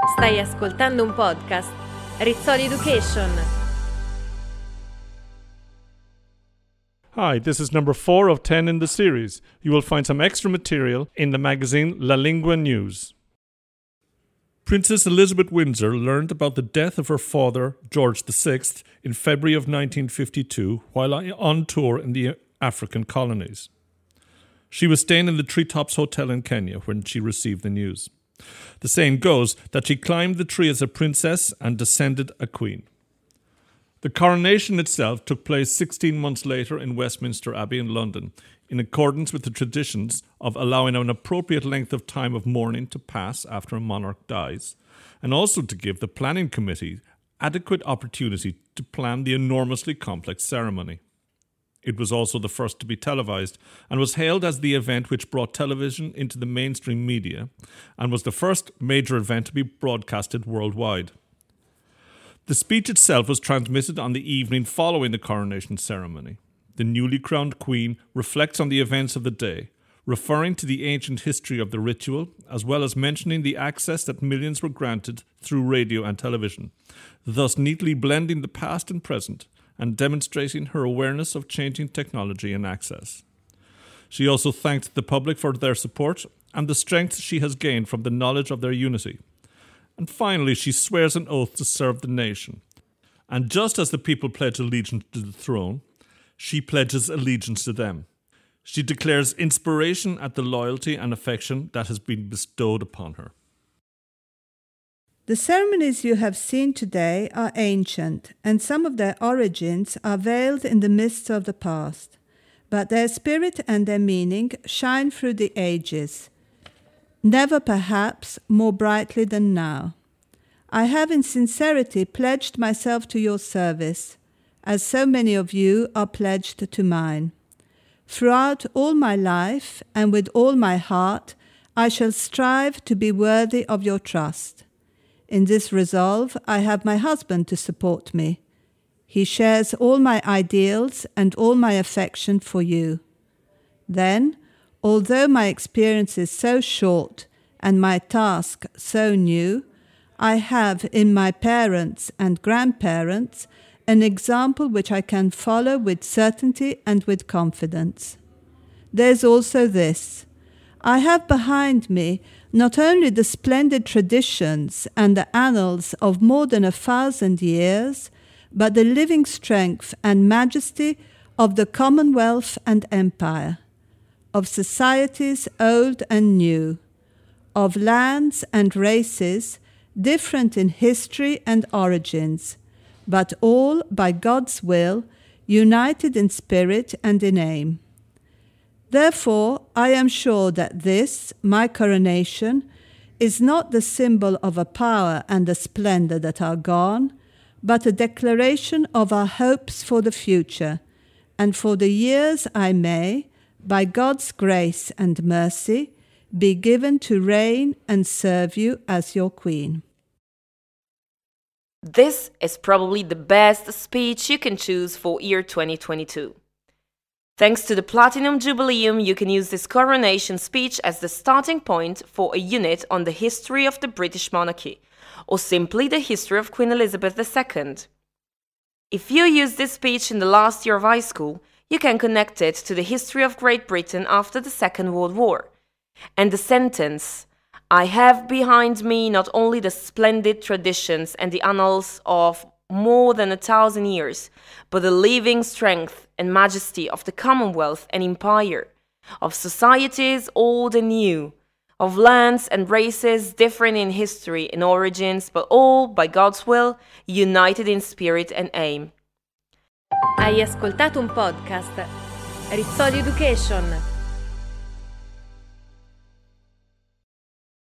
Stai ascoltando un podcast Rizzoli Education. Hi, this is number 4 of 10 in the series. You will find some extra material in the magazine La Lingua News. Princess Elizabeth Windsor learned about the death of her father, George VI, in February of 1952 while on tour in the African colonies. She was staying in the Treetops Hotel in Kenya when she received the news. The saying goes that she climbed the tree as a princess and descended a queen. The coronation itself took place 16 months later in Westminster Abbey in London, in accordance with the traditions of allowing an appropriate length of time of mourning to pass after a monarch dies, and also to give the planning committee adequate opportunity to plan the enormously complex ceremony. It was also the first to be televised and was hailed as the event which brought television into the mainstream media and was the first major event to be broadcasted worldwide. The speech itself was transmitted on the evening following the coronation ceremony. The newly crowned queen reflects on the events of the day, referring to the ancient history of the ritual, as well as mentioning the access that millions were granted through radio and television, thus neatly blending the past and present and demonstrating her awareness of changing technology and access. She also thanked the public for their support and the strength she has gained from the knowledge of their unity. And finally, she swears an oath to serve the nation. And just as the people pledge allegiance to the throne, she pledges allegiance to them. She declares inspiration at the loyalty and affection that has been bestowed upon her. The ceremonies you have seen today are ancient, and some of their origins are veiled in the mists of the past, but their spirit and their meaning shine through the ages, never perhaps more brightly than now. I have in sincerity pledged myself to your service, as so many of you are pledged to mine. Throughout all my life and with all my heart, I shall strive to be worthy of your trust. In this resolve, I have my husband to support me. He shares all my ideals and all my affection for you. Then, although my experience is so short and my task so new, I have in my parents and grandparents an example which I can follow with certainty and with confidence. There's also this. I have behind me not only the splendid traditions and the annals of more than 1,000 years, but the living strength and majesty of the Commonwealth and Empire, of societies old and new, of lands and races different in history and origins, but all by God's will, united in spirit and in aim. Therefore, I am sure that this, my coronation, is not the symbol of a power and a splendor that are gone, but a declaration of our hopes for the future, and for the years I may, by God's grace and mercy, be given to reign and serve you as your queen. This is probably the best speech you can choose for year 2022. Thanks to the Platinum Jubileum, you can use this coronation speech as the starting point for a unit on the history of the British monarchy, or simply the history of Queen Elizabeth II. If you use this speech in the last year of high school, you can connect it to the history of Great Britain after the Second World War. And the sentence, I have behind me not only the splendid traditions and the annals of more than 1,000 years, but the living strength and majesty of the Commonwealth and Empire, of societies old and new, of lands and races different in history and origins, but all, by God's will, united in spirit and aim. Hai ascoltato un podcast Rizzoli Education.